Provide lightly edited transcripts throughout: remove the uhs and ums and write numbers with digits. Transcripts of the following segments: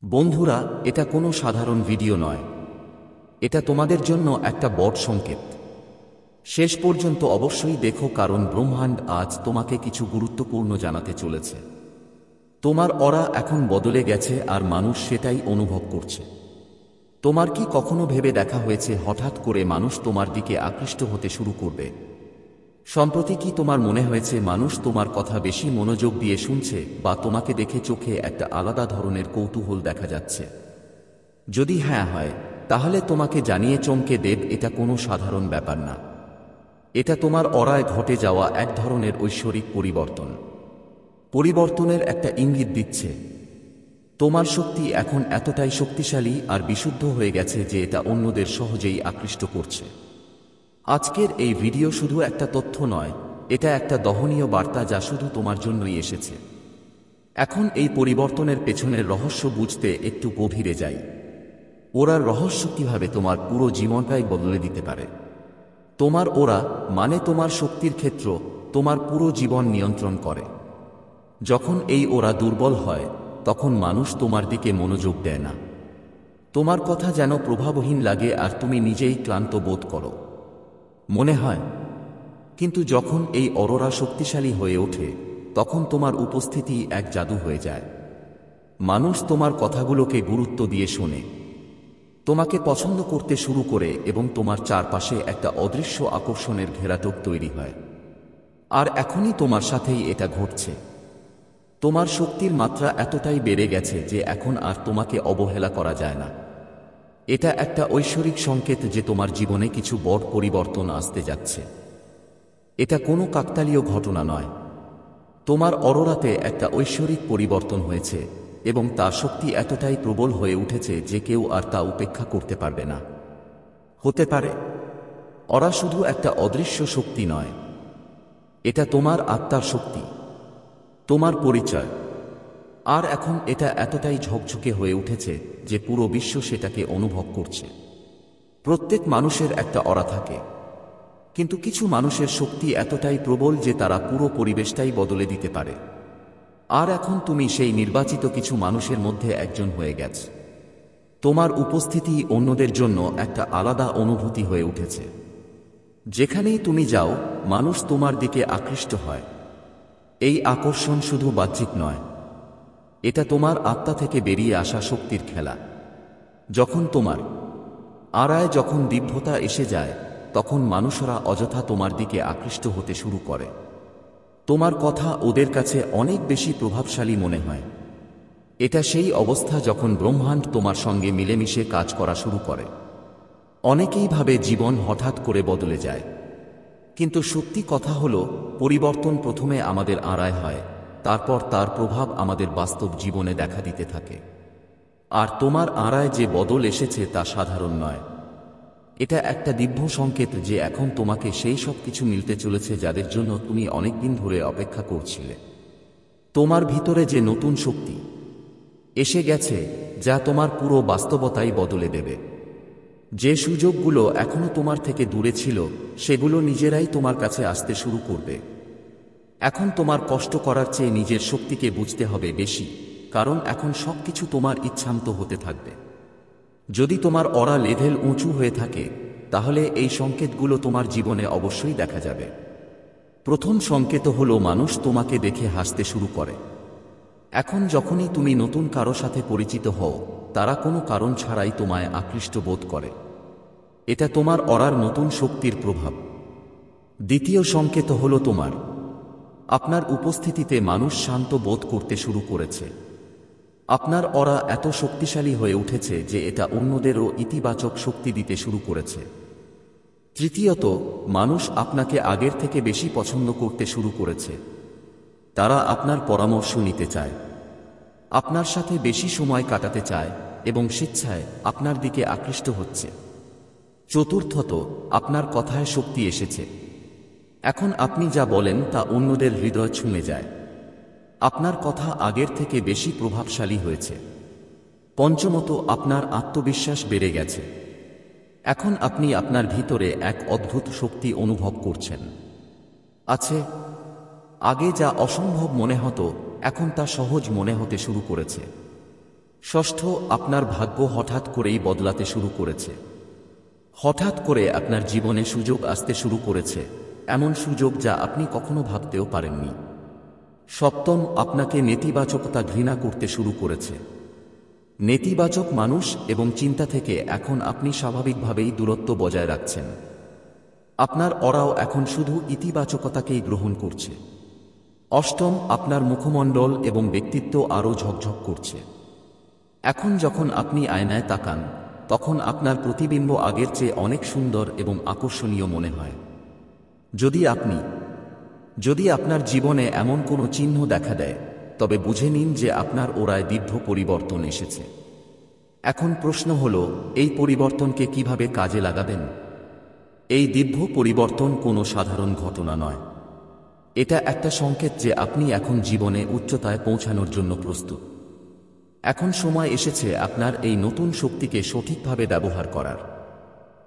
বন্ধুরা, এটা কোনো সাধারণ ভিডিও নয়। এটা তোমাদের জন্য একটা বড় সংকেত। শেষ পর্যন্ত অবশ্যই দেখো, কারণ ব্রহ্মাণ্ড আজ তোমাকে কিছু গুরুত্বপূর্ণ জানাতে চলেছে। তোমার অরা এখন বদলে গেছে আর মানুষ সেটাই অনুভব করছে। তোমার কি কখনো ভেবে দেখা হয়েছে হঠাৎ করে মানুষ তোমার দিকে আকৃষ্ট হতে শুরু করবে? সম্প্রতি কি তোমার মনে হয়েছে মানুষ তোমার কথা বেশি মনোযোগ দিয়ে শুনছে, বা তোমাকে দেখে চোখে একটা আলাদা ধরনের কৌতূহল দেখা যাচ্ছে? যদি হ্যাঁ হয়, তাহলে তোমাকে জানিয়ে চমকে দেব, এটা কোনো সাধারণ ব্যাপার না। এটা তোমার অরায় ঘটে যাওয়া এক ধরনের ঐশ্বরিক পরিবর্তন। পরিবর্তনের একটা ইঙ্গিত দিচ্ছে। তোমার শক্তি এখন এতটাই শক্তিশালী আর বিশুদ্ধ হয়ে গেছে যে এটা অন্যদের সহজেই আকৃষ্ট করছে। আজকের এই ভিডিও শুধু একটা তথ্য নয়, এটা একটা দহনীয় বার্তা যা শুধু তোমার জন্যই এসেছে। এখন এই পরিবর্তনের পেছনের রহস্য বুঝতে একটু গভীরে যাই। ওরার রহস্য কিভাবে তোমার পুরো জীবনটাই বদলে দিতে পারে। তোমার ওরা মানে তোমার শক্তির ক্ষেত্র, তোমার পুরো জীবন নিয়ন্ত্রণ করে। যখন এই ওরা দুর্বল হয়, তখন মানুষ তোমার দিকে মনোযোগ দেয় না। তোমার কথা যেন প্রভাবহীন লাগে আর তুমি নিজেই ক্লান্ত বোধ করো। মনে হয়, কিন্তু যখন এই অরোরা শক্তিশালী হয়ে ওঠে, তখন তোমার উপস্থিতি এক জাদু হয়ে যায়। মানুষ তোমার কথাগুলোকে গুরুত্ব দিয়ে শোনে, তোমাকে পছন্দ করতে শুরু করে, এবং তোমার চারপাশে একটা অদৃশ্য আকর্ষণের ঘেরাটোপ তৈরি হয়। আর এখনই তোমার সাথেই এটা ঘটছে। তোমার শক্তির মাত্রা এতটাই বেড়ে গেছে যে এখন আর তোমাকে অবহেলা করা যায় না। এটা একটা ঐশ্বরিক সংকেত যে তোমার জীবনে কিছু বড় পরিবর্তন আসতে যাচ্ছে। এটা কোনো কাকতালীয় ঘটনা নয়। তোমার অরোরাতে একটা ঐশ্বরিক পরিবর্তন হয়েছে, এবং তার শক্তি এতটাই প্রবল হয়ে উঠেছে যে কেউ আর তা উপেক্ষা করতে পারবে না। হতে পারে অরা শুধু একটা অদৃশ্য শক্তি নয়, এটা তোমার আত্মার শক্তি, তোমার পরিচয়। আর এখন এটা এতটাই ঝকঝকে হয়ে উঠেছে যে পুরো বিশ্ব সেটাকে অনুভব করছে। প্রত্যেক মানুষের একটা অরা থাকে, কিন্তু কিছু মানুষের শক্তি এতটাই প্রবল যে তারা পুরো পরিবেশটাই বদলে দিতে পারে। আর এখন তুমি সেই নির্বাচিত কিছু মানুষের মধ্যে একজন হয়ে গেছ। তোমার উপস্থিতি অন্যদের জন্য একটা আলাদা অনুভূতি হয়ে উঠেছে। যেখানেই তুমি যাও, মানুষ তোমার দিকে আকৃষ্ট হয়। এই আকর্ষণ শুধু বাহ্যিক নয়, এটা তোমার আত্মা থেকে বেরিয়ে আসা শক্তির খেলা। যখন তোমার আড়ায় যখন দিব্যতা এসে যায়, তখন মানুষরা অযথা তোমার দিকে আকৃষ্ট হতে শুরু করে। তোমার কথা ওদের কাছে অনেক বেশি প্রভাবশালী মনে হয়। এটা সেই অবস্থা যখন ব্রহ্মাণ্ড তোমার সঙ্গে মিলেমিশে কাজ করা শুরু করে। অনেকেই ভাবে জীবন হঠাৎ করে বদলে যায়, কিন্তু সত্যি কথা হলো, পরিবর্তন প্রথমে আমাদের আড়ায় হয়, তারপর তার প্রভাব আমাদের বাস্তব জীবনে দেখা দিতে থাকে। আর তোমার আড়ায় যে বদল এসেছে তা সাধারণ নয়। এটা একটা দিব্য সংকেত যে এখন তোমাকে সেই সব কিছু মিলতে চলেছে যাদের জন্য তুমি অনেকদিন ধরে অপেক্ষা করছিলে। তোমার ভিতরে যে নতুন শক্তি এসে গেছে, যা তোমার পুরো বাস্তবতাই বদলে দেবে। যে সুযোগগুলো এখনো তোমার থেকে দূরে ছিল, সেগুলো নিজেরাই তোমার কাছে আসতে শুরু করবে। এখন তোমার কষ্ট করার চেয়ে নিজের শক্তিকে বুঝতে হবে বেশি, কারণ এখন সবকিছু তোমার ইচ্ছামতো হতে থাকবে। যদি তোমার অরা লেভেল উঁচু হয়ে থাকে, তাহলে এই সংকেতগুলো তোমার জীবনে অবশ্যই দেখা যাবে। প্রথম সংকেত হলো মানুষ তোমাকে দেখে হাসতে শুরু করে। এখন যখনই তুমি নতুন কারো সাথে পরিচিত হও, তারা কোনো কারণ ছাড়াই তোমায় আকৃষ্ট বোধ করে। এটা তোমার অরার নতুন শক্তির প্রভাব। দ্বিতীয় সংকেত হলো আপনার উপস্থিতিতে মানুষ শান্ত বোধ করতে শুরু করেছে। আপনার অরা এত শক্তিশালী হয়ে উঠেছে যে এটা অন্যদেরও ইতিবাচক শক্তি দিতে শুরু করেছে। তৃতীয়ত, মানুষ আপনাকে আগের থেকে বেশি পছন্দ করতে শুরু করেছে। তারা আপনার পরামর্শ নিতে চায়, আপনার সাথে বেশি সময় কাটাতে চায়, এবং স্বেচ্ছায় আপনার দিকে আকৃষ্ট হচ্ছে। চতুর্থত, আপনার কথায় শক্তি এসেছে। এখন আপনি যা বলেন তা অন্যদের হৃদয় ছুঁয়ে যায়। আপনার কথা আগের থেকে বেশি প্রভাবশালী হয়েছে। পঞ্চমত, আপনার আত্মবিশ্বাস বেড়ে গেছে। এখন আপনি আপনার ভিতরে এক অদ্ভুত শক্তি অনুভব করছেন। আছে, আগে যা অসম্ভব মনে হতো, এখন তা সহজ মনে হতে শুরু করেছে। ষষ্ঠ, আপনার ভাগ্য হঠাৎ করেই বদলাতে শুরু করেছে। হঠাৎ করে আপনার জীবনে সুযোগ আসতে শুরু করেছে, এমন সুযোগ যা আপনি কখনো ভাবতেও পারেননি। সপ্তম, আপনাকে নেতিবাচকতা ঘৃণা করতে শুরু করেছে। নেতিবাচক মানুষ এবং চিন্তা থেকে এখন আপনি স্বাভাবিকভাবেই দূরত্ব বজায় রাখছেন। আপনার অরাও এখন শুধু ইতিবাচকতাকেই গ্রহণ করছে। অষ্টম, আপনার মুখমণ্ডল এবং ব্যক্তিত্ব আরও ঝকঝক করছে। এখন যখন আপনি আয়নায় তাকান, তখন আপনার প্রতিবিম্ব আগের চেয়ে অনেক সুন্দর এবং আকর্ষণীয় মনে হয়। যদি আপনার জীবনে এমন কোনো চিহ্ন দেখা দেয়, তবে বুঝে নিন যে আপনার ওরায় দীর্ঘ পরিবর্তন এসেছে। এখন প্রশ্ন হল, এই পরিবর্তনকে কিভাবে কাজে লাগাবেন? এই দিব্য পরিবর্তন কোনো সাধারণ ঘটনা নয়। এটা একটা সংকেত যে আপনি এখন জীবনে উচ্চতায় পৌঁছানোর জন্য প্রস্তুত। এখন সময় এসেছে আপনার এই নতুন শক্তিকে সঠিকভাবে ব্যবহার করার।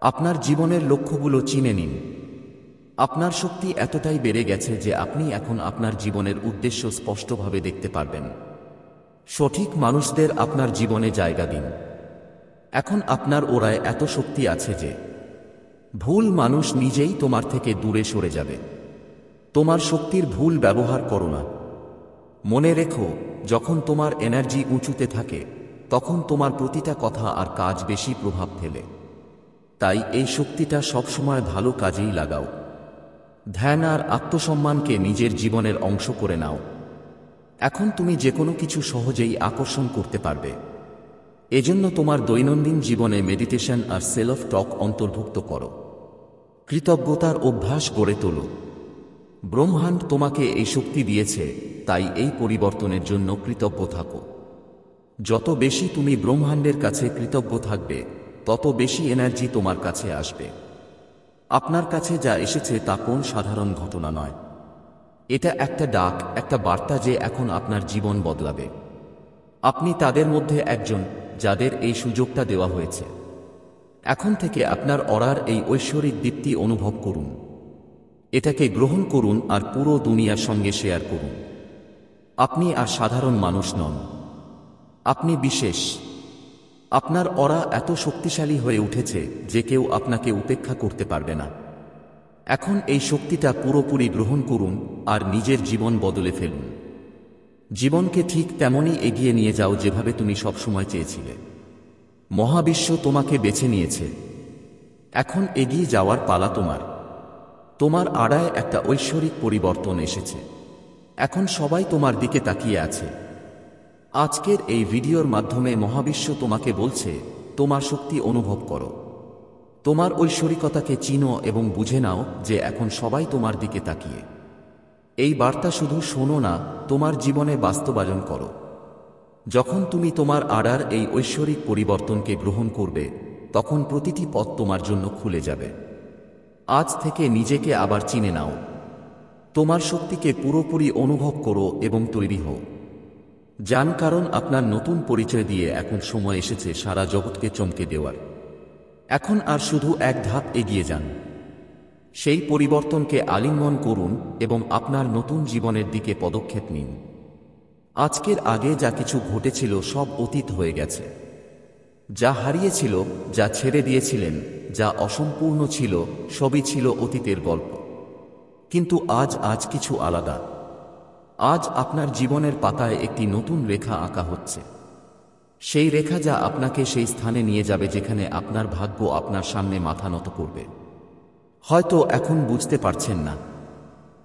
আপনার জীবনের লক্ষ্যগুলো চিনে নিন। আপনার শক্তি এতটাই বেড়ে গেছে যে আপনি এখন আপনার জীবনের উদ্দেশ্য স্পষ্টভাবে দেখতে পারবেন। সঠিক মানুষদের আপনার জীবনে জায়গা দিন। এখন আপনার ওরায় এত শক্তি আছে যে ভুল মানুষ নিজেই তোমার থেকে দূরে সরে যাবে। তোমার শক্তির ভুল ব্যবহার করো না। মনে রেখো, যখন তোমার এনার্জি উঁচুতে থাকে, তখন তোমার প্রতিটা কথা আর কাজ বেশি প্রভাব ফেলে। তাই এই শক্তিটা সবসময় ভালো কাজেই লাগাও। ধ্যান আর আত্মসম্মানকে নিজের জীবনের অংশ করে নাও। এখন তুমি যে কোনো কিছু সহজেই আকর্ষণ করতে পারবে। এজন্য তোমার দৈনন্দিন জীবনে মেডিটেশন আর সেলফ টক অন্তর্ভুক্ত করো। কৃতজ্ঞতার অভ্যাস গড়ে তোলো। ব্রহ্মাণ্ড তোমাকে এই শক্তি দিয়েছে, তাই এই পরিবর্তনের জন্য কৃতজ্ঞ থাকো। যত বেশি তুমি ব্রহ্মাণ্ডের কাছে কৃতজ্ঞ থাকবে, তত বেশি এনার্জি তোমার কাছে আসবে। আপনার কাছে যা এসেছে তা কোন সাধারণ ঘটনা নয়। এটা একটা ডাক, একটা বার্তা যে এখন আপনার জীবন বদলাবে। আপনি তাদের মধ্যে একজন যাদের এই সুযোগটা দেওয়া হয়েছে। এখন থেকে আপনার অরার এই ঐশ্বরিক দীপ্তি অনুভব করুন। এটাকে গ্রহণ করুন আর পুরো দুনিয়ার সঙ্গে শেয়ার করুন। আপনি আর সাধারণ মানুষ নন, আপনি বিশেষ। আপনার অরা এত শক্তিশালী হয়ে উঠেছে যে কেউ আপনাকে উপেক্ষা করতে পারবে না। এখন এই শক্তিটা পুরোপুরি গ্রহণ করুন আর নিজের জীবন বদলে ফেলুন। জীবনকে ঠিক তেমনই এগিয়ে নিয়ে যাও যেভাবে তুমি সবসময় চেয়েছিলে। মহাবিশ্ব তোমাকে বেছে নিয়েছে। এখন এগিয়ে যাওয়ার পালা তোমার। তোমার আড়ায় একটা ঐশ্বরিক পরিবর্তন এসেছে। এখন সবাই তোমার দিকে তাকিয়ে আছে। আজকের এই ভিডিওর মাধ্যমে মহাবিশ্ব তোমাকে বলছে, তোমার শক্তি অনুভব করো। তোমার ঐশ্বরিকতাকে চিনো এবং বুঝে নাও যে এখন সবাই তোমার দিকে তাকিয়ে। এই বার্তা শুধু শোনো না, তোমার জীবনে বাস্তবায়ন করো। যখন তুমি তোমার আড়ার এই ঐশ্বরিক পরিবর্তনকে গ্রহণ করবে, তখন প্রতিটি পথ তোমার জন্য খুলে যাবে। আজ থেকে নিজেকে আবার চিনে নাও। তোমার শক্তিকে পুরোপুরি অনুভব করো এবং তৈরি হও। জান, কারণ আপনার নতুন পরিচয় দিয়ে এখন সময় এসেছে সারা জগৎকে চমকে দেওয়ার। এখন আর শুধু এক ধাপ এগিয়ে যান। সেই পরিবর্তনকে আলিঙ্গন করুন এবং আপনার নতুন জীবনের দিকে পদক্ষেপ নিন। আজকের আগে যা কিছু ঘটেছিল সব অতীত হয়ে গেছে। যা হারিয়েছিল, যা ছেড়ে দিয়েছিলেন, যা অসম্পূর্ণ ছিল, সবই ছিল অতীতের গল্প। কিন্তু আজ কিছু আলাদা। আজ আপনার জীবনের পাতায় একটি নতুন রেখা আঁকা হচ্ছে। সেই রেখা যা আপনাকে সেই স্থানে নিয়ে যাবে যেখানে আপনার ভাগ্য আপনার সামনে মাথা নত করবে। হয়তো এখন বুঝতে পারছেন না,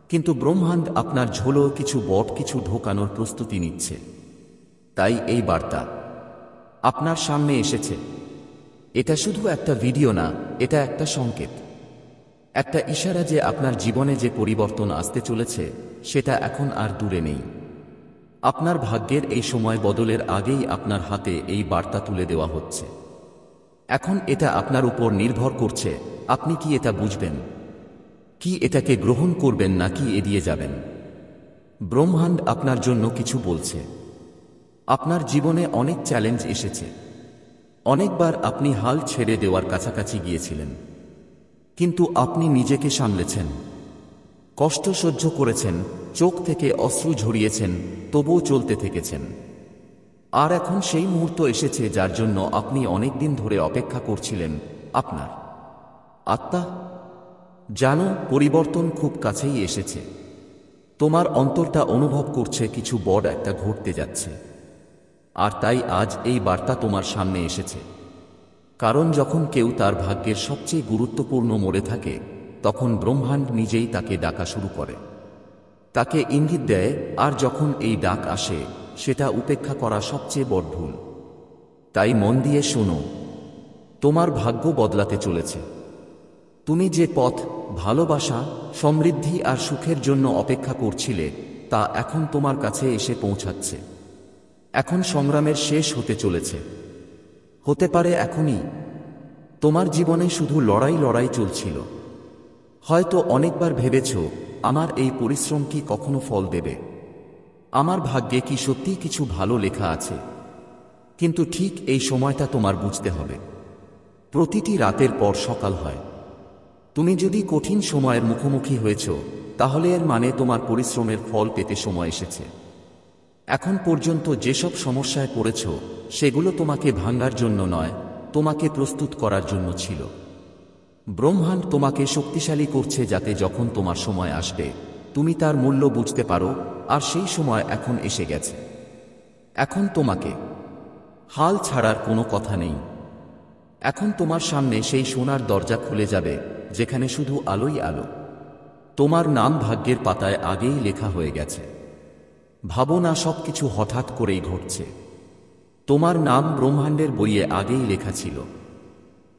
কিন্তু ব্রহ্মাণ্ড আপনার ঝোলো কিছু বট কিছু ঢোকানোর প্রস্তুতি নিচ্ছে। তাই এই বার্তা আপনার সামনে এসেছে। এটা শুধু একটা ভিডিও না, এটা একটা সংকেত, একটা ইশারা যে আপনার জীবনে যে পরিবর্তন আসতে চলেছে সেটা এখন আর দূরে নেই। আপনার ভাগ্যের এই সময় বদলের আগেই আপনার হাতে এই বার্তা তুলে দেওয়া হচ্ছে। এখন এটা আপনার উপর নির্ভর করছে, আপনি কি এটা বুঝবেন, কি এটাকে গ্রহণ করবেন নাকি এড়িয়ে যাবেন। ব্রহ্মাণ্ড আপনার জন্য কিছু বলছে। আপনার জীবনে অনেক চ্যালেঞ্জ এসেছে। অনেকবার আপনি হাল ছেড়ে দেওয়ার কাছাকাছি গিয়েছিলেন, কিন্তু আপনি নিজেকে সামলেছেন। কষ্ট সহ্য করেছেন, চোখ থেকে অশ্রু ঝরিয়েছেন, তবুও চলতে থেকেছেন। আর এখন সেই মুহূর্ত এসেছে যার জন্য আপনি অনেক দিন ধরে অপেক্ষা করছিলেন। আপনার আত্মা জানো পরিবর্তন খুব কাছেই এসেছে। তোমার অন্তরটা অনুভব করছে কিছু বড় একটা ঘটতে যাচ্ছে। আর তাই আজ এই বার্তা তোমার সামনে এসেছে। কারণ যখন কেউ তার ভাগ্যের সবচেয়ে গুরুত্বপূর্ণ মোড়ে থাকে, তখন ব্রহ্মাণ্ড নিজেই তাকে ডাকা শুরু করে, তাকে ইঙ্গিত দেয়। আর যখন এই ডাক আসে, সেটা উপেক্ষা করা সবচেয়ে বড় ভুল। তাই মন দিয়ে শোনো, তোমার ভাগ্য বদলাতে চলেছে। তুমি যে পথ, ভালোবাসা, সমৃদ্ধি আর সুখের জন্য অপেক্ষা করছিলে, তা এখন তোমার কাছে এসে পৌঁছাচ্ছে। এখন সংগ্রামের শেষ হতে চলেছে। হতে পারে এখনই তোমার জীবনে শুধু লড়াই লড়াই চলছিল। হয়তো অনেকবার ভেবেছ, আমার এই পরিশ্রম কি কখনো ফল দেবে? আমার ভাগ্যে কি সত্যিই কিছু ভালো লেখা আছে? কিন্তু ঠিক এই সময়টা তোমার বুঝতে হবে। প্রতিটি রাতের পর সকাল হয়। তুমি যদি কঠিন সময়ের মুখোমুখি হয়েছ, তাহলে এর মানে তোমার পরিশ্রমের ফল পেতে সময় এসেছে। এখন পর্যন্ত যেসব সমস্যায় পড়েছ, সেগুলো তোমাকে ভাঙার জন্য নয়, তোমাকে প্রস্তুত করার জন্য ছিল। ব্রহ্মাণ্ড তোমাকে শক্তিশালী করছে, যাতে যখন তোমার সময় আসবে, তুমি তার মূল্য বুঝতে পারো। আর সেই সময় এখন এসে গেছে। এখন তোমাকে হাল ছাড়ার কোনো কথা নেই। এখন তোমার সামনে সেই সোনার দরজা খুলে যাবে, যেখানে শুধু আলোই আলো। তোমার নাম ভাগ্যের পাতায় আগেই লেখা হয়ে গেছে। ভাবো না সবকিছু হঠাৎ করেই ঘটছে। তোমার নাম ব্রহ্মাণ্ডের বইয়ে আগেই লেখা ছিল।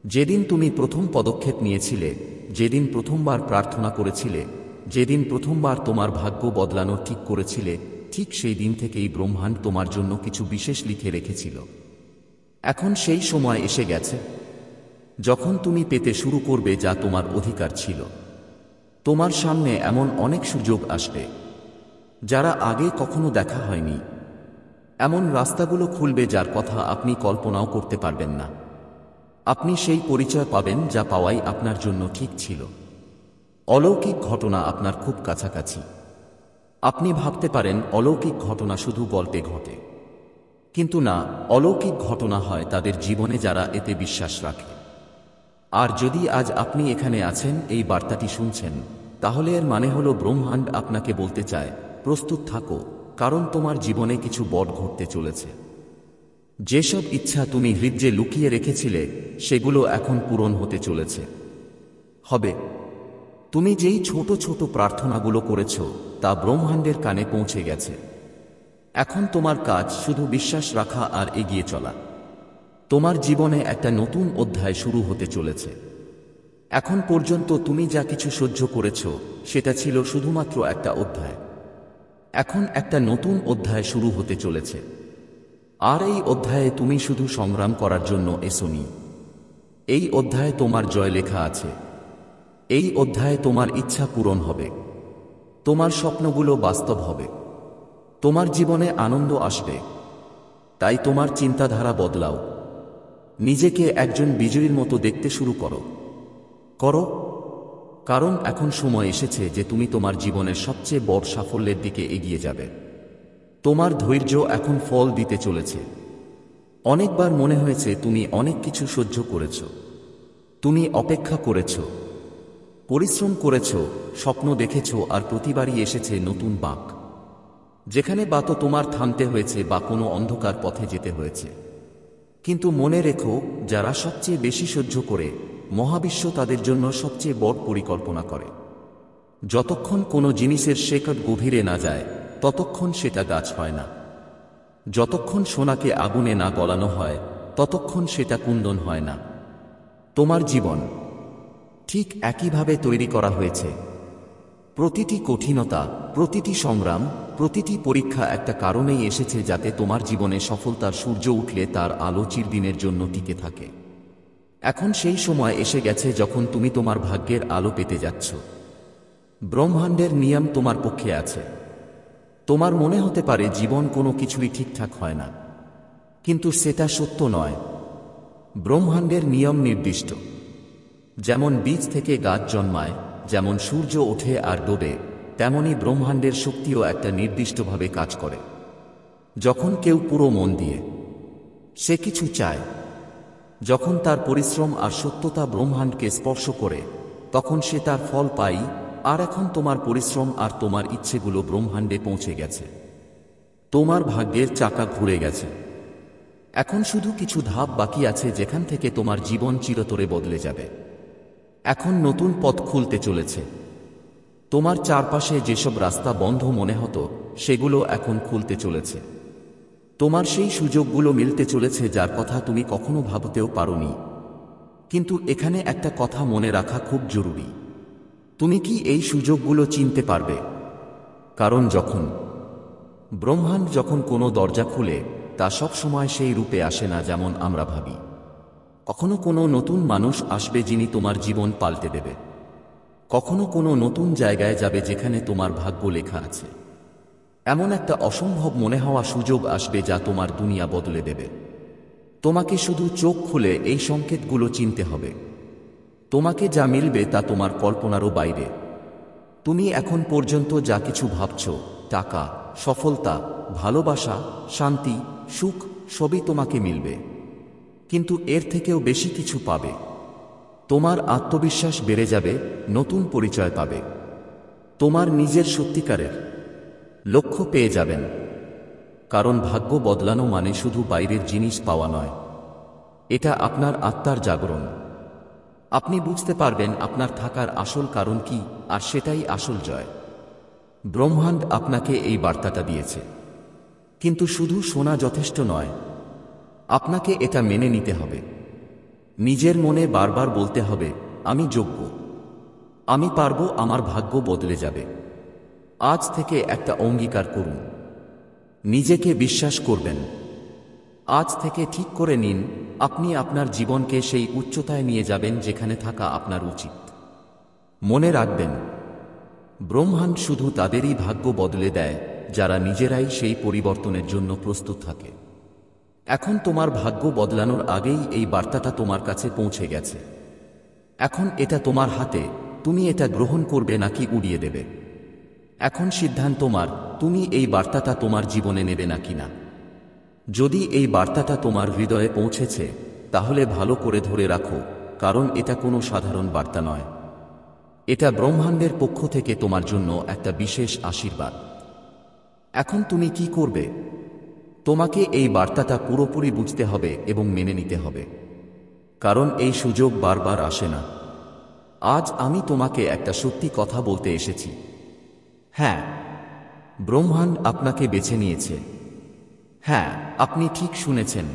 যেদিন তুমি প্রথম পদক্ষেপ নিয়েছিলে, যেদিন প্রথমবার প্রার্থনা করেছিলে, যেদিন প্রথমবার তোমার ভাগ্য বদলানো ঠিক করেছিলে, ঠিক সেই দিন থেকেই ব্রহ্মাণ্ড তোমার জন্য কিছু বিশেষ লিখে রেখেছিল। এখন সেই সময় এসে গেছে, যখন তুমি পেতে শুরু করবে যা তোমার অধিকার ছিল। তোমার সামনে এমন অনেক সুযোগ আসবে, যারা আগে কখনো দেখা হয়নি। এমন রাস্তাগুলো খুলবে যার কথা আপনি কল্পনাও করতে পারবেন না। আপনি সেই পরিচয় পাবেন যা পাওয়াই আপনার জন্য ঠিক ছিল। অলৌকিক ঘটনা আপনার খুব কাছাকাছি। আপনি ভাবতে পারেন অলৌকিক ঘটনা শুধু গল্পে ঘটে, কিন্তু না, অলৌকিক ঘটনা হয় তাদের জীবনে যারা এতে বিশ্বাস রাখে। আর যদি আজ আপনি এখানে আছেন, এই বার্তাটি শুনছেন, তাহলে এর মানে হলো ব্রহ্মাণ্ড আপনাকে বলতে চায়, প্রস্তুত থাকো, কারণ তোমার জীবনে কিছু বড় ঘটতে চলেছে। যেসব ইচ্ছা তুমি হৃদয়ে লুকিয়ে রেখেছিলে, সেগুলো এখন পূরণ হতে চলেছে। হবে। তুমি যেই ছোট ছোট প্রার্থনাগুলো করেছ, তা ব্রহ্মাণ্ডের কানে পৌঁছে গেছে। এখন তোমার কাজ শুধু বিশ্বাস রাখা আর এগিয়ে চলা। তোমার জীবনে একটা নতুন অধ্যায় শুরু হতে চলেছে। এখন পর্যন্ত তুমি যা কিছু সহ্য করেছ, সেটা ছিল শুধুমাত্র একটা অধ্যায়। এখন একটা নতুন অধ্যায় শুরু হতে চলেছে। আর এই অধ্যায়ে তুমি শুধু সংগ্রাম করার জন্য এসোনি। এই অধ্যায়ে তোমার জয় লেখা আছে। এই অধ্যায়ে তোমার ইচ্ছা পূরণ হবে। তোমার স্বপ্নগুলো বাস্তব হবে। তোমার জীবনে আনন্দ আসবে। তাই তোমার চিন্তাধারা বদলাও। নিজেকে একজন বিজয়ীর মতো দেখতে শুরু করো। কারণ এখন সময় এসেছে যে তুমি তোমার জীবনের সবচেয়ে বড় সাফল্যের দিকে এগিয়ে যাবে। তোমার ধৈর্য এখন ফল দিতে চলেছে। অনেকবার মনে হয়েছে তুমি অনেক কিছু সহ্য করেছ। তুমি অপেক্ষা করেছ, পরিশ্রম করেছ, স্বপ্ন দেখেছ, আর প্রতিবারই এসেছে নতুন বাঁক, যেখানে বা তো তোমার থামতে হয়েছে বা কোনো অন্ধকার পথে যেতে হয়েছে। কিন্তু মনে রেখো, যারা সবচেয়ে বেশি সহ্য করে, মহাবিশ্ব তাদের জন্য সবচেয়ে বড় পরিকল্পনা করে। যতক্ষণ কোনো জিনিসের শেকড় গভীরে না যায়, ততক্ষণ সেটা গাছ হয় না। যতক্ষণ সোনাকে আগুনে না গলানো হয়, ততক্ষণ সেটা কুন্দন হয় না। তোমার জীবন ঠিক একইভাবে তৈরি করা হয়েছে। প্রতিটি কঠিনতা, প্রতিটি সংগ্রাম, প্রতিটি পরীক্ষা একটা কারণেই এসেছে, যাতে তোমার জীবনে সফলতার সূর্য উঠলে তার আলো চিরদিনের জন্য টিকে থাকে। এখন সেই সময় এসে গেছে যখন তুমি তোমার ভাগ্যের আলো পেতে যাচ্ছ। ব্রহ্মাণ্ডের নিয়ম তোমার পক্ষে আছে। তোমার মনে হতে পারে জীবন কোনো কিছুই ঠিকঠাক হয় না, কিন্তু সেটা সত্য নয়। ব্রহ্মাণ্ডের নিয়ম নির্দিষ্ট। যেমন বীজ থেকে গাছ জন্মায়, যেমন সূর্য ওঠে আর ডোবে, তেমনি ব্রহ্মাণ্ডের শক্তিও একটা নির্দিষ্টভাবে কাজ করে। যখন কেউ পুরো মন দিয়ে সে কিছু চায়, যখন তার পরিশ্রম আর সত্যতা ব্রহ্মাণ্ডকে স্পর্শ করে, তখন সে তার ফল পায়। আর এখন তোমার পরিশ্রম আর তোমার ইচ্ছেগুলো ব্রহ্মাণ্ডে পৌঁছে গেছে। তোমার ভাগ্যের চাকা ঘুরে গেছে। এখন শুধু কিছু ধাপ বাকি আছে যেখান থেকে তোমার জীবন চিরতরে বদলে যাবে। এখন নতুন পথ খুলতে চলেছে। তোমার চারপাশে যেসব রাস্তা বন্ধ মনে হতো, সেগুলো এখন খুলতে চলেছে। তোমার সেই সুযোগগুলো মিলতে চলেছে যার কথা তুমি কখনো ভাবতেও পারোনি। কিন্তু এখানে একটা কথা মনে রাখা খুব জরুরি। তুমি কি এই সুযোগগুলো চিনতে পারবে? কারণ ব্রহ্মাণ্ড যখন কোনো দরজা খুলে, তা সব সময় সেই রূপে আসে না যেমন আমরা ভাবি। কখনো কোনো নতুন মানুষ আসবে যিনি তোমার জীবন পাল্টে দেবে। কখনো কোনো নতুন জায়গায় যাবে যেখানে তোমার ভাগ্য লেখা আছে। এমন একটা অসম্ভব মনে হওয়া সুযোগ আসবে যা তোমার দুনিয়া বদলে দেবে। তোমাকে শুধু চোখ খুলে এই সংকেতগুলো চিনতে হবে। তোমাকে যা মিলবে তা তোমার কল্পনারও বাইরে। তুমি এখন পর্যন্ত যা কিছু ভাবছ, টাকা, সফলতা, ভালোবাসা, শান্তি, সুখ, সবই তোমাকে মিলবে। কিন্তু এর থেকেও বেশি কিছু পাবে। তোমার আত্মবিশ্বাস বেড়ে যাবে, নতুন পরিচয় পাবে। তোমার নিজের সত্যিকারের লক্ষ্য পেয়ে যাবেন। কারণ ভাগ্য বদলানো মানে শুধু বাইরের জিনিস পাওয়া নয়, এটা আপনার আত্মার জাগরণ। আপনি বুঝতে পারবেন আপনার থাকার আসল কারণ কি, আর সেটাই আসল জয়। ব্রহ্মাণ্ড আপনাকে এই বার্তাটা দিয়েছে। কিন্তু শুধু শোনা যথেষ্ট নয়, আপনাকে এটা মেনে নিতে হবে। নিজের মনে বারবার বলতে হবে, আমি যোগ্য, আমি পারবো, আমার ভাগ্য বদলে যাবে। আজ থেকে একটা অঙ্গীকার করুন। নিজেকে বিশ্বাস করবেন। আজ থেকে ঠিক করে নিন, আপনি আপনার জীবনকে সেই উচ্চতায় নিয়ে যাবেন যেখানে থাকা আপনার উচিত। মনে রাখবেন, ব্রহ্মাণ্ড শুধু তাদেরই ভাগ্য বদলে দেয় যারা নিজেরাই সেই পরিবর্তনের জন্য প্রস্তুত থাকে। এখন তোমার ভাগ্য বদলানোর আগেই এই বার্তাটা তোমার কাছে পৌঁছে গেছে। এখন এটা তোমার হাতে, তুমি এটা গ্রহণ করবে নাকি উড়িয়ে দেবে। এখন সিদ্ধান্ত তোমার, তুমি এই বার্তাটা তোমার জীবনে নেবে নাকি না। যদি এই বার্তাটা তোমার হৃদয়ে পৌঁছেছে, তাহলে ভালো করে ধরে রাখো, কারণ এটা কোনো সাধারণ বার্তা নয়। এটা ব্রহ্মাণ্ডের পক্ষ থেকে তোমার জন্য একটা বিশেষ আশীর্বাদ। এখন তুমি কি করবে? তোমাকে এই বার্তাটা পুরোপুরি বুঝতে হবে এবং মেনে নিতে হবে। কারণ এই সুযোগ বারবার আসে না। আজ আমি তোমাকে একটা সত্যি কথা বলতে এসেছি। হ্যাঁ, ব্রহ্মাণ্ড আপনাকে বেছে নিয়েছে। হ্যাঁ, আপনি ঠিক শুনেছেন।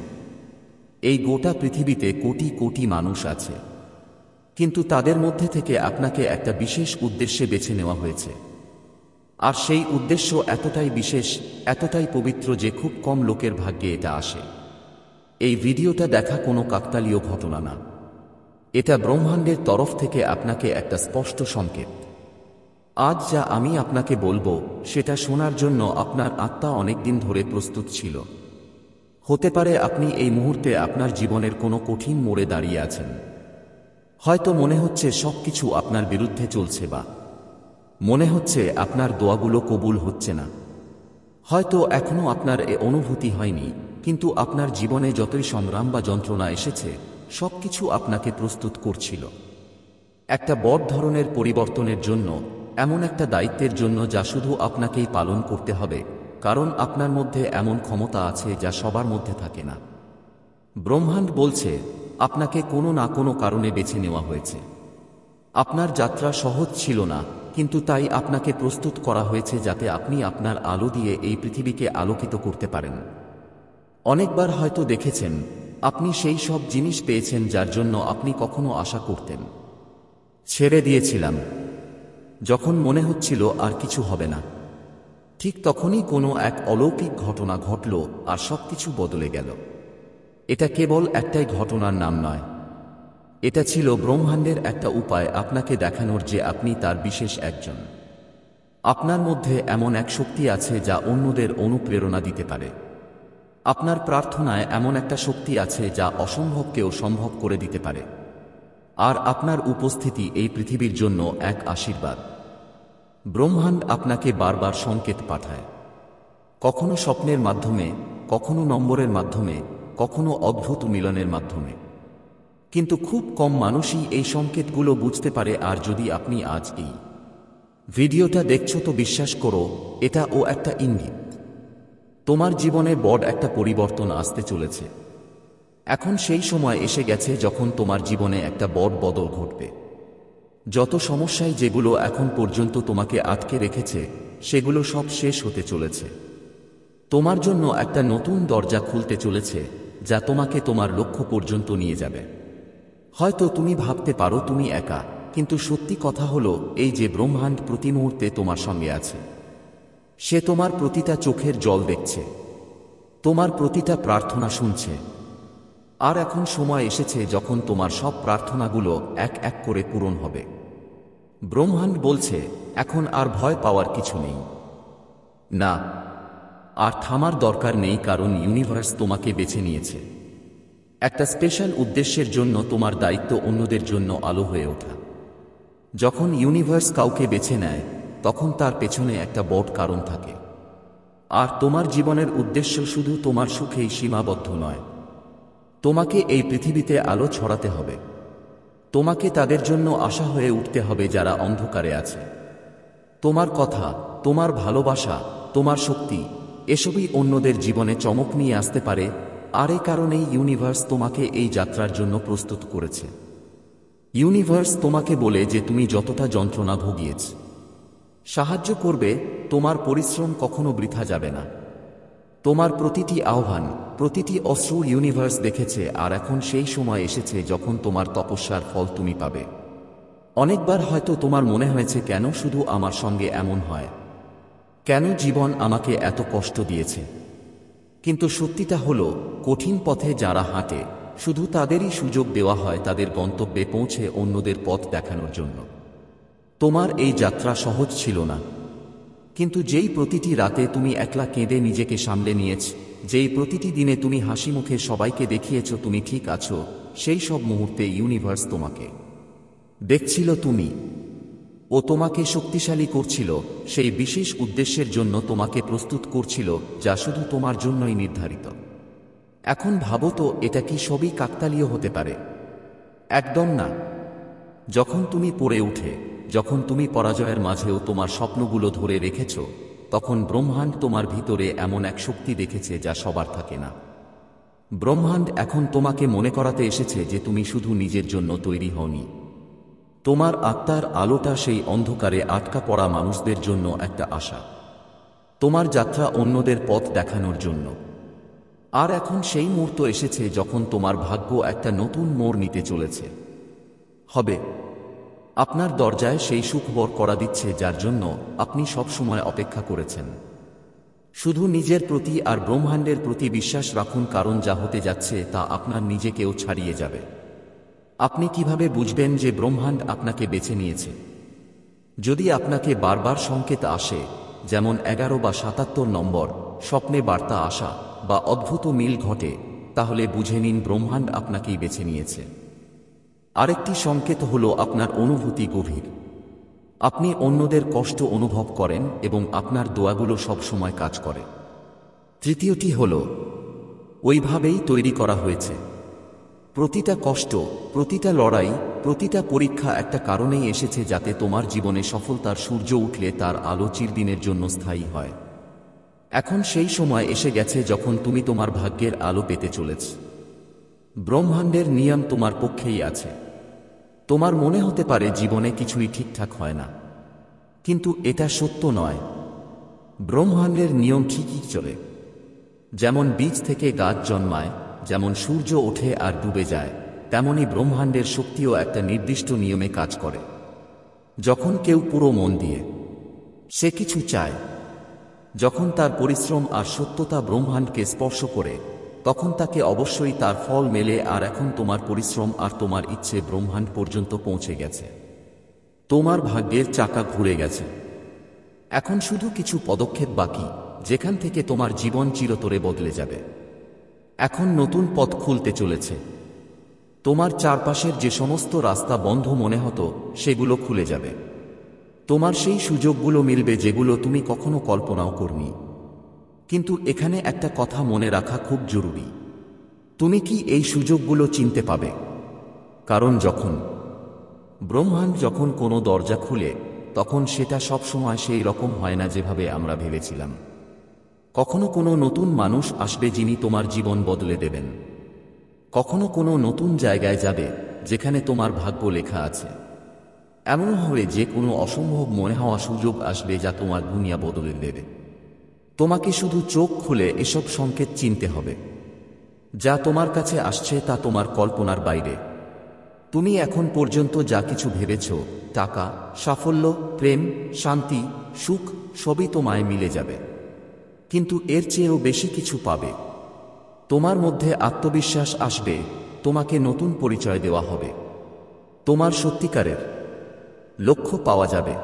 এই গোটা পৃথিবীতে কোটি কোটি মানুষ আছে, কিন্তু তাদের মধ্যে থেকে আপনাকে একটা বিশেষ উদ্দেশ্যে বেছে নেওয়া হয়েছে। আর সেই উদ্দেশ্য এতটাই বিশেষ, এতটাই পবিত্র যে খুব কম লোকের ভাগ্যে এটা আসে। এই ভিডিওটা দেখা কোনো কাকতালীয় ঘটনা না। এটা ব্রহ্মাণ্ডের তরফ থেকে আপনাকে একটা স্পষ্ট সংকেত। আজ যা আমি আপনাকে বলবো, সেটা শোনার জন্য আপনার আত্মা অনেকদিন ধরে প্রস্তুত ছিল। হতে পারে আপনি এই মুহূর্তে আপনার জীবনের কোনো কঠিন মোড়ে দাঁড়িয়ে আছেন। হয়তো মনে হচ্ছে সবকিছু আপনার বিরুদ্ধে চলছে, বা মনে হচ্ছে আপনার দোয়াগুলো কবুল হচ্ছে না। হয়তো এখনো আপনার এ অনুভূতি হয়নি, কিন্তু আপনার জীবনে যতই সংগ্রাম বা যন্ত্রণা এসেছে, সবকিছু আপনাকে প্রস্তুত করছিল একটা বড় ধরনের পরিবর্তনের জন্য, এমন একটা দায়িত্বের জন্য যা শুধু আপনাকেই পালন করতে হবে, কারণ আপনার মধ্যে এমন ক্ষমতা আছে যা সবার মধ্যে থাকে না। ব্রহ্মাণ্ড বলছে, আপনাকে কোনো না কোনো কারণে বেছে নেওয়া হয়েছে। আপনার যাত্রা সহজ ছিল না, কিন্তু তাই আপনাকে প্রস্তুত করা হয়েছে যাতে আপনি আপনার আলো দিয়ে এই পৃথিবীকে আলোকিত করতে পারেন। অনেকবার হয়তো দেখেছেন, আপনি সেই সব জিনিস পেয়েছেন যার জন্য আপনি কখনো আশা করতেন। ছেড়ে দিয়েছিলাম যখন মনে হচ্ছিল আর কিছু হবে না। ঠিক তখনই কোনো এক অলৌকিক ঘটনা ঘটল আর সবকিছু বদলে গেল। এটা কেবল একটাই ঘটনার নাম নয়, এটা ছিল ব্রহ্মাণ্ডের একটা উপায় আপনাকে দেখানোর যে আপনি তার বিশেষ একজন। আপনার মধ্যে এমন এক শক্তি আছে যা অন্যদের অনুপ্রেরণা দিতে পারে। আপনার প্রার্থনায় এমন একটা শক্তি আছে যা অসম্ভবকেও সম্ভব করে দিতে পারে। আর আপনার উপস্থিতি এই পৃথিবীর জন্য এক আশীর্বাদ। ব্রহ্মাণ্ড আপনাকে বারবার সংকেত পাঠায়। কখনো স্বপ্নের মাধ্যমে, কখনো নম্বরের মাধ্যমে, কখনো অদ্ভুত মিলনের মাধ্যমে। কিন্তু খুব কম মানুষই এই সংকেতগুলো বুঝতে পারে। আর যদি আপনি আজ এই ভিডিওটা দেখছো তো বিশ্বাস করো, এটা একটা ইঙ্গিত। তোমার জীবনে বড় একটা পরিবর্তন আসতে চলেছে। এখন সেই সময় এসে গেছে যখন তোমার জীবনে একটা বড় বদল ঘটবে। যত সমস্যায় যেগুলো এখন পর্যন্ত তোমাকে আটকে রেখেছে, সেগুলো সব শেষ হতে চলেছে। তোমার জন্য একটা নতুন দরজা খুলতে চলেছে, যা তোমাকে তোমার লক্ষ্য পর্যন্ত নিয়ে যাবে। হয়তো তুমি ভাবতে পারো তুমি একা, কিন্তু সত্যি কথা হলো এই যে ব্রহ্মাণ্ড প্রতি মুহূর্তে তোমার সঙ্গে আছে। সে তোমার প্রতিটা চোখের জল দেখছে, তোমার প্রতিটা প্রার্থনা শুনছে। আর এখন সময় এসেছে যখন তোমার সব প্রার্থনাগুলো এক এক করে পূরণ হবে। ব্রহ্মাণ্ড বলছে, এখন আর ভয় পাওয়ার কিছু নেই। না, আর থামার দরকার নেই, কারণ ইউনিভার্স তোমাকে বেছে নিয়েছে একটা স্পেশাল উদ্দেশ্যের জন্য। তোমার দায়িত্ব অন্যদের জন্য আলো হয়ে ওঠা। যখন ইউনিভার্স কাউকে বেছে নেয়, তখন তার পেছনে একটা বড় কারণ থাকে। আর তোমার জীবনের উদ্দেশ্য শুধু তোমার সুখেই সীমাবদ্ধ নয়। তোমাকে এই পৃথিবীতে আলো ছড়াতে হবে। তোমাকে তাদের জন্য আশা হয়ে উঠতে হবে যারা অন্ধকারে আছে। তোমার কথা, তোমার ভালোবাসা, তোমার শক্তি, এসবই অন্যদের জীবনে চমক নিয়ে আসতে পারে। আর এই কারণেই ইউনিভার্স তোমাকে এই যাত্রার জন্য প্রস্তুত করেছে। ইউনিভার্স তোমাকে বলে যে তুমি যতটা যন্ত্রণা ভুগিয়েছ, সাহায্য করবে। তোমার পরিশ্রম কখনো বৃথা যাবে না। তোমার প্রতিটি আহ্বান, প্রতিটি অশ্রু ইউনিভার্স দেখেছে। আর এখন সেই সময় এসেছে যখন তোমার তপস্যার ফল তুমি পাবে। অনেকবার হয়তো তোমার মনে হয়েছে, কেন শুধু আমার সঙ্গে এমন হয়? কেন জীবন আমাকে এত কষ্ট দিয়েছে? কিন্তু সত্যিটা হলো, কঠিন পথে যারা হাঁটে, শুধু তাদেরই সুযোগ দেওয়া হয় তাদের গন্তব্যে পৌঁছে অন্যদের পথ দেখানোর জন্য। তোমার এই যাত্রা সহজ ছিল না। কিন্তু যেই প্রতিটি রাতে তুমি একলা কেঁদে নিজেকে সামলে নিয়েছ, যেই প্রতিটি দিনে তুমি হাসি মুখে সবাইকে দেখিয়েছ তুমি ঠিক আছো, সেই সব মুহূর্তে ইউনিভার্স তোমাকে দেখছিল। ও তোমাকে শক্তিশালী করছিল, সেই বিশেষ উদ্দেশ্যের জন্য তোমাকে প্রস্তুত করছিল, যা শুধু তোমার জন্যই নির্ধারিত। এখন ভাবো তো, এটা কি সবই কাকতালীয় হতে পারে? একদম না। যখন তুমি পড়ে উঠে, যখন তুমি পরাজয়ের মাঝেও তোমার স্বপ্নগুলো ধরে রেখেছ, তখন ব্রহ্মাণ্ড তোমার ভিতরে এমন এক শক্তি দেখেছে যা সবার থাকে না। ব্রহ্মাণ্ড এখন তোমাকে মনে করাতে এসেছে যে তুমি শুধু নিজের জন্য তৈরি হওনি। তোমার আত্মার আলোটা সেই অন্ধকারে আটকা পড়া মানুষদের জন্য একটা আশা। তোমার যাত্রা অন্যদের পথ দেখানোর জন্য। আর এখন সেই মুহূর্ত এসেছে যখন তোমার ভাগ্য একটা নতুন মোড় নিতে চলেছে। হবে। আপনার দরজায় সেই সুখবর করা দিচ্ছে যার জন্য আপনি সবসময় অপেক্ষা করেছেন। শুধু নিজের প্রতি আর ব্রহ্মাণ্ডের প্রতি বিশ্বাস রাখুন, কারণ যা হতে যাচ্ছে তা আপনার নিজেকেও ছাড়িয়ে যাবে। আপনি কিভাবে বুঝবেন যে ব্রহ্মাণ্ড আপনাকে বেছে নিয়েছে? যদি আপনাকে বারবার সংকেত আসে, যেমন 11 বা 77 নম্বর, স্বপ্নে বার্তা আসা বা অদ্ভুত মিল ঘটে, তাহলে বুঝে নিন ব্রহ্মাণ্ড আপনাকেই বেছে নিয়েছে। আরেকটি সংকেত হলো আপনার অনুভূতি গভীর। আপনি অন্যদের কষ্ট অনুভব করেন এবং আপনার দোয়াগুলো সবসময় কাজ করে। তৃতীয়টি হলো, ওইভাবেই তৈরি করা হয়েছে। প্রতিটা কষ্ট, প্রতিটা লড়াই, প্রতিটা পরীক্ষা একটা কারণেই এসেছে, যাতে তোমার জীবনে সফলতার সূর্য উঠলে তার আলো চিরদিনের জন্য স্থায়ী হয়। এখন সেই সময় এসে গেছে যখন তুমি তোমার ভাগ্যের আলো পেতে চলেছ। ব্রহ্মাণ্ডের নিয়ম তোমার পক্ষেই আছে। তোমার মনে হতে পারে জীবনে কিছুই ঠিকঠাক হয় না, কিন্তু এটা সত্য নয়। ব্রহ্মাণ্ডের নিয়ম ঠিকই চলে। যেমন বীজ থেকে গাছ জন্মায়, যেমন সূর্য ওঠে আর ডুবে যায়, তেমনি ব্রহ্মাণ্ডের শক্তিও একটা নির্দিষ্ট নিয়মে কাজ করে। যখন কেউ পুরো মন দিয়ে সে কিছু চায়, যখন তার পরিশ্রম আর সত্যতা ব্রহ্মাণ্ডকে স্পর্শ করে, তখন তাকে অবশ্যই তার ফল মেলে। আর এখন তোমার পরিশ্রম আর তোমার ইচ্ছে ব্রহ্মাণ্ড পর্যন্ত পৌঁছে গেছে। তোমার ভাগ্যের চাকা ঘুরে গেছে। এখন শুধু কিছু পদক্ষেপ বাকি, যেখান থেকে তোমার জীবন চিরতরে বদলে যাবে। এখন নতুন পথ খুলতে চলেছে। তোমার চারপাশের যে সমস্ত রাস্তা বন্ধ মনে হতো, সেগুলো খুলে যাবে। তোমার সেই সুযোগগুলো মিলবে যেগুলো তুমি কখনো কল্পনাও করনি। কিন্তু এখানে একটা কথা মনে রাখা খুব জরুরি। তুমি কি এই সুযোগগুলো চিনতে পাবে? কারণ ব্রহ্মাণ্ড যখন কোনো দরজা খুলে, তখন সেটা সবসময় সেই রকম হয় না যেভাবে আমরা ভেবেছিলাম। কখনো কোনো নতুন মানুষ আসবে যিনি তোমার জীবন বদলে দেবেন। কখনো কোনো নতুন জায়গায় যাবে যেখানে তোমার ভাগ্য লেখা আছে। এমন হবে যে কোনো অসম্ভব মনে হওয়া সুযোগ আসবে যা তোমার দুনিয়া বদলে দেবে। তোমাকে শুধু চোখ খুলে এসব সংকেত চিনতে হবে। যা তোমার কাছে আসছে তা তোমার কল্পনার বাইরে। তুমি এখন পর্যন্ত যা কিছু ভেবেছ, টাকা, সাফল্য, প্রেম, শান্তি, সুখ, সবই তোমায় মিলে যাবে। কিন্তু এর চেয়েও বেশি কিছু পাবে। তোমার মধ্যে আত্মবিশ্বাস আসবে, তোমাকে নতুন পরিচয় দেওয়া হবে। তোমার সত্যিকারের লক্ষ্য পাওয়া যাবে।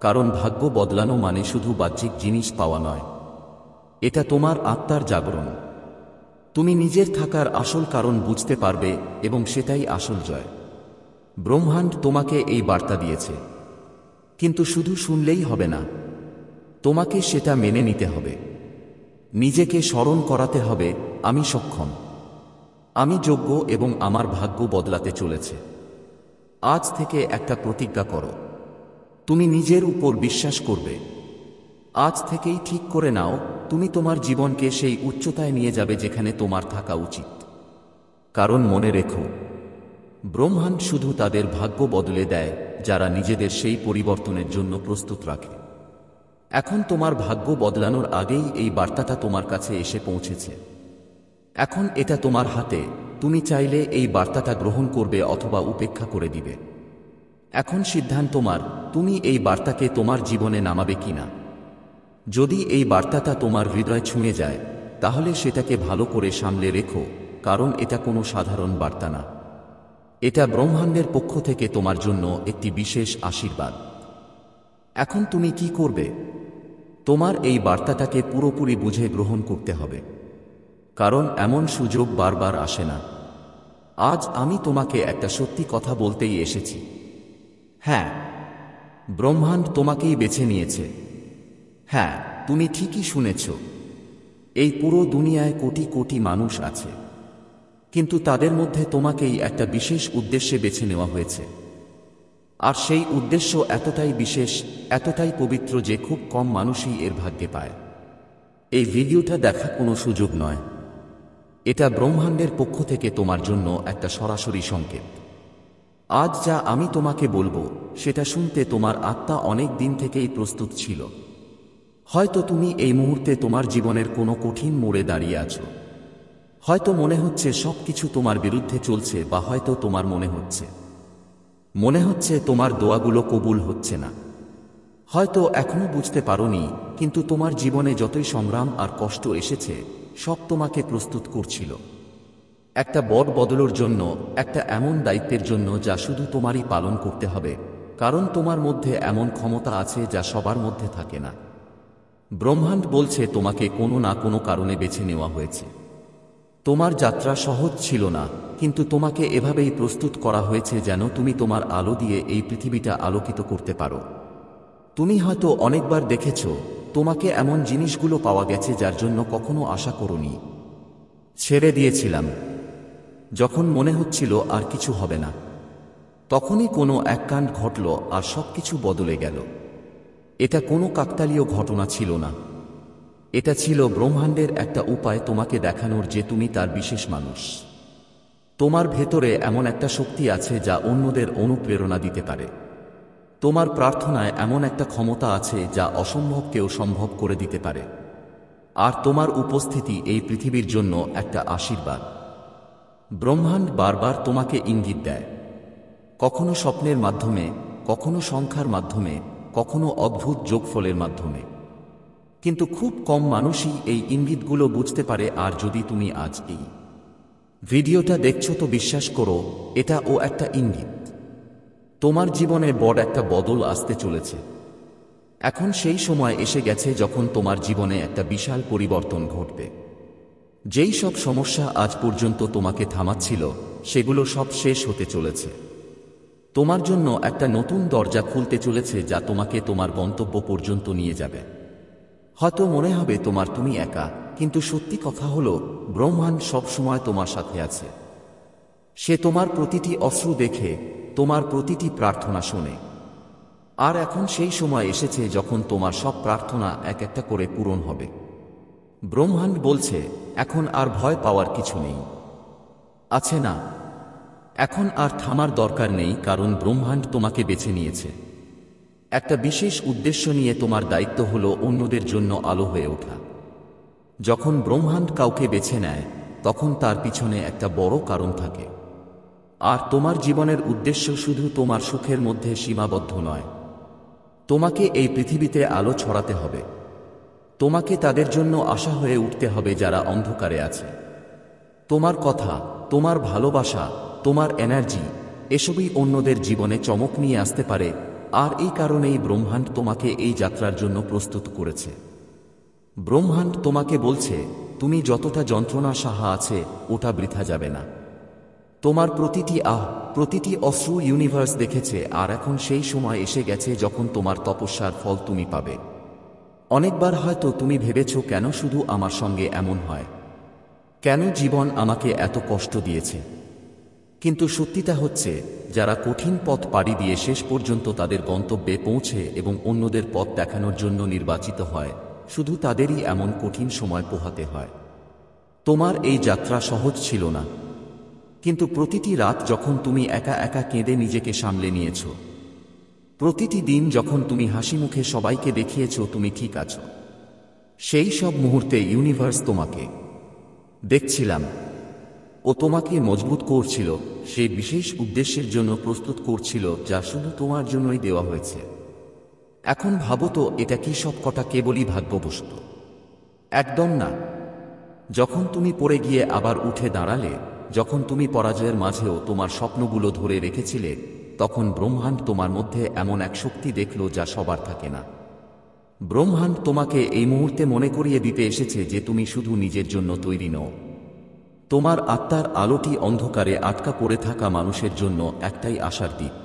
কারণ ভাগ্য বদলানো মানে শুধু বাহ্যিক জিনিস পাওয়া নয়, এটা তোমার আত্মার জাগরণ। তুমি নিজের থাকার আসল কারণ বুঝতে পারবে এবং সেটাই আসল জয়। ব্রহ্মাণ্ড তোমাকে এই বার্তা দিয়েছে, কিন্তু শুধু শুনলেই হবে না, তোমাকে সেটা মেনে নিতে হবে। নিজেকে স্মরণ করাতে হবে, আমি সক্ষম, আমি যোগ্য এবং আমার ভাগ্য বদলাতে চলেছে। আজ থেকে একটা প্রতিজ্ঞা করো, তুমি নিজের উপর বিশ্বাস করবে। আজ থেকেই ঠিক করে নাও, তুমি তোমার জীবনকে সেই উচ্চতায় নিয়ে যাবে যেখানে তোমার থাকা উচিত। কারণ মনে রেখো, ব্রহ্মাণ্ড শুধু তাদের ভাগ্য বদলে দেয় যারা নিজেদের সেই পরিবর্তনের জন্য প্রস্তুত রাখে। এখন তোমার ভাগ্য বদলানোর আগেই এই বার্তাটা তোমার কাছে এসে পৌঁছেছে। এখন এটা তোমার হাতে, তুমি চাইলে এই বার্তাটা গ্রহণ করবে অথবা উপেক্ষা করে দিবে। এখন সিদ্ধান্ত তোমার, তুমি এই বার্তাকে তোমার জীবনে নামাবে কিনা। যদি এই বার্তাটা তোমার হৃদয় ছুঁয়ে যায়, তাহলে সেটাকে ভালো করে সামলে রেখো, কারণ এটা কোনো সাধারণ বার্তা না। এটা ব্রহ্মাণ্ডের পক্ষ থেকে তোমার জন্য একটি বিশেষ আশীর্বাদ। এখন তুমি কি করবে? তোমার এই বার্তাটাকে পুরোপুরি বুঝে গ্রহণ করতে হবে, কারণ এমন সুযোগ বারবার আসে না। আজ আমি তোমাকে একটা সত্যি কথা বলতেই এসেছি। হ্যাঁ, ব্রহ্মাণ্ড তোমাকেই বেছে নিয়েছে। হ্যাঁ, তুমি ঠিকই শুনেছ। এই পুরো দুনিয়ায় কোটি কোটি মানুষ আছে, কিন্তু তাদের মধ্যে তোমাকেই একটা বিশেষ উদ্দেশ্যে বেছে নেওয়া হয়েছে। আর সেই উদ্দেশ্য এতটাই বিশেষ, এতটাই পবিত্র যে খুব কম মানুষই এর ভাগ্যে পায়। এই ভিডিওটা দেখা কোনো সুযোগ নয়, এটা ব্রহ্মাণ্ডের পক্ষ থেকে তোমার জন্য একটা সরাসরি সংকেত। আজ যা আমি তোমাকে বলবো, সেটা শুনতে তোমার আত্মা অনেক দিন থেকেই প্রস্তুত ছিল। হয়তো তুমি এই মুহূর্তে তোমার জীবনের কোনো কঠিন মোড়ে দাঁড়িয়ে আছো। হয়তো মনে হচ্ছে সবকিছু তোমার বিরুদ্ধে চলছে, বা হয়তো তোমার মনে হচ্ছে তোমার দোয়াগুলো কবুল হচ্ছে না। হয়তো এখনো বুঝতে পারোনি, কিন্তু তোমার জীবনে যতই সংগ্রাম আর কষ্ট এসেছে, সব তোমাকে প্রস্তুত করছিল একটা বড় বদলের জন্য, একটা এমন দায়িত্বের জন্য যা শুধু তোমারই পালন করতে হবে। কারণ তোমার মধ্যে এমন ক্ষমতা আছে যা সবার মধ্যে থাকে না। ব্রহ্মাণ্ড বলছে তোমাকে কোনো না কোনো কারণে বেছে নেওয়া হয়েছে। তোমার যাত্রা সহজ ছিল না, কিন্তু তোমাকে এভাবেই প্রস্তুত করা হয়েছে যেন তুমি তোমার আলো দিয়ে এই পৃথিবীটা আলোকিত করতে পারো। তুমি হয়তো অনেকবার দেখেছ, তোমাকে এমন জিনিসগুলো পাওয়া গেছে যার জন্য কখনো আশা করোনি। ছেড়ে দিয়েছিলাম যখন মনে হচ্ছিল আর কিছু হবে না। তখনই কোনো এক কাণ্ড ঘটল আর সবকিছু বদলে গেল। এটা কোনো কাকতালীয় ঘটনা ছিল না, এটা ছিল ব্রহ্মাণ্ডের একটা উপায় তোমাকে দেখানোর যে তুমি তার বিশেষ মানুষ। তোমার ভেতরে এমন একটা শক্তি আছে যা অন্যদের অনুপ্রেরণা দিতে পারে। তোমার প্রার্থনায় এমন একটা ক্ষমতা আছে যা অসম্ভবকেও সম্ভব করে দিতে পারে। আর তোমার উপস্থিতি এই পৃথিবীর জন্য একটা আশীর্বাদ। ব্রহ্মাণ্ড বারবার তোমাকে ইঙ্গিত দেয়, কখনো স্বপ্নের মাধ্যমে, কখনো সংখ্যার মাধ্যমে, কখনো অদ্ভুত যোগফলের মাধ্যমে। কিন্তু খুব কম মানুষই এই ইঙ্গিতগুলো বুঝতে পারে। আর যদি তুমি আজ এই ভিডিওটা দেখছো, তো বিশ্বাস করো, এটা একটা ইঙ্গিত। তোমার জীবনে বড় একটা বদল আসতে চলেছে। এখন সেই সময় এসে গেছে যখন তোমার জীবনে একটা বিশাল পরিবর্তন ঘটবে। যেই সব সমস্যা আজ পর্যন্ত তোমাকে থামাচ্ছিল, সেগুলো সব শেষ হতে চলেছে। তোমার জন্য একটা নতুন দরজা খুলতে চলেছে যা তোমাকে তোমার গন্তব্য পর্যন্ত নিয়ে যাবে। হয়তো মনে হবে তুমি একা, কিন্তু সত্যি কথা হলো ব্রহ্মাণ্ড সব সময় তোমার সাথে আছে। সে তোমার প্রতিটি অশ্রু দেখে, তোমার প্রতিটি প্রার্থনা শোনে। আর এখন সেই সময় এসেছে যখন তোমার সব প্রার্থনা এক একটা করে পূরণ হবে। ব্রহ্মাণ্ড বলছে, এখন আর ভয় পাওয়ার কিছু নেই। আছে না? এখন আর থামার দরকার নেই, কারণ ব্রহ্মাণ্ড তোমাকে বেছে নিয়েছে। একটা বিশেষ উদ্দেশ্য নিয়ে তোমার দায়িত্ব হলো অন্যদের জন্য আলো হয়ে ওঠা। যখন ব্রহ্মাণ্ড কাউকে বেছে নেয়, তখন তার পিছনে একটা বড় কারণ থাকে। আর তোমার জীবনের উদ্দেশ্য শুধু তোমার সুখের মধ্যে সীমাবদ্ধ নয়। তোমাকে এই পৃথিবীতে আলো ছড়াতে হবে। তোমাকে তাদের জন্য আশা হয়ে উঠতে হবে যারা অন্ধকারে আছে। তোমার কথা, তোমার ভালোবাসা, তোমার এনার্জি, এসবই অন্যদের জীবনে চমক নিয়ে আসতে পারে। আর এই কারণেই ব্রহ্মাণ্ড তোমাকে এই যাত্রার জন্য প্রস্তুত করেছে। ব্রহ্মাণ্ড তোমাকে বলছে, তুমি যতটা যন্ত্রণা সাহা আছে, ওটা বৃথা যাবে না। তোমার প্রতিটি অশ্রু ইউনিভার্স দেখেছে, আর এখন সেই সময় এসে গেছে যখন তোমার তপস্যার ফল তুমি পাবে। অনেকবার হয়তো তুমি ভেবেছ, কেন শুধু আমার সঙ্গে এমন হয়? কেন জীবন আমাকে এত কষ্ট দিয়েছে? কিন্তু সত্যিটা হচ্ছে, যারা কঠিন পথ পাড়ি দিয়ে শেষ পর্যন্ত তাদের গন্তব্যে পৌঁছে এবং অন্যদের পথ দেখানোর জন্য নির্বাচিত হয়, শুধু তাদেরই এমন কঠিন সময় পোহাতে হয়। তোমার এই যাত্রা সহজ ছিল না। কিন্তু প্রতিটি রাত যখন তুমি একা একা কেঁদে নিজেকে সামলে নিয়েছ, প্রতিটি দিন যখন তুমি হাসি মুখে সবাইকে দেখিয়েছ তুমি ঠিক আছো, সেই সব মুহূর্তে ইউনিভার্স তোমাকে দেখছিলাম। ও তোমাকে মজবুত করছিল, সেই বিশেষ উদ্দেশ্যের জন্য প্রস্তুত করছিল যা শুধু তোমার জন্যই দেওয়া হয়েছে। এখন ভাবো তো, এটা কি সব কটা কেবলই ভাগ্যবশত? একদম না। যখন তুমি পড়ে গিয়ে আবার উঠে দাঁড়ালে, যখন তুমি পরাজয়ের মাঝেও তোমার স্বপ্নগুলো ধরে রেখেছিলে, তখন ব্রহ্মাণ্ড তোমার মধ্যে এমন এক শক্তি দেখল যা সবার থাকে না। ব্রহ্মাণ্ড তোমাকে এই মুহূর্তে মনে করিয়ে দিতে এসেছে যে তুমি শুধু নিজের জন্য তৈরি নও। তোমার আত্মার আলোটি অন্ধকারে আটকা পড়ে থাকা মানুষের জন্য একটাই আশার দ্বীপ।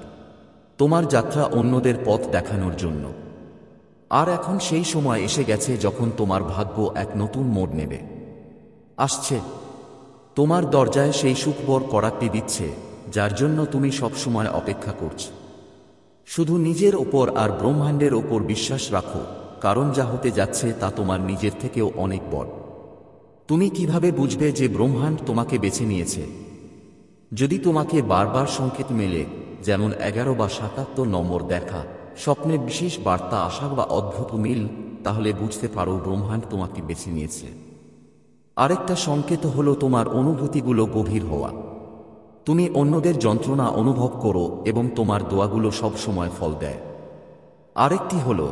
তোমার যাত্রা অন্যদের পথ দেখানোর জন্য। আর এখন সেই সময় এসে গেছে যখন তোমার ভাগ্য এক নতুন মোড় নেবে। আসছে। তোমার দরজায় সেই সুখবর কড়াকটি দিচ্ছে, যার জন্য তুমি সবসময় অপেক্ষা করছ। শুধু নিজের ওপর আর ব্রহ্মাণ্ডের ওপর বিশ্বাস রাখো, কারণ যা হতে যাচ্ছে তা তোমার নিজের থেকেও অনেক বড়। তুমি কিভাবে বুঝবে যে ব্রহ্মাণ্ড তোমাকে বেছে নিয়েছে? যদি তোমাকে বারবার সংকেত মেলে, যেমন 11 বা 77 নম্বর দেখা, স্বপ্নে বিশেষ বার্তা আসা বা অদ্ভুত মিল, তাহলে বুঝতে পারো ব্রহ্মাণ্ড তোমাকে বেছে নিয়েছে। আরেকটা সংকেত হলো তোমার অনুভূতিগুলো গভীর হওয়া। তুমি অন্যদের যন্ত্রণা অনুভব করো এবং তোমার দোয়াগুলো সব সময় ফল দেয়। আরেকটি হলো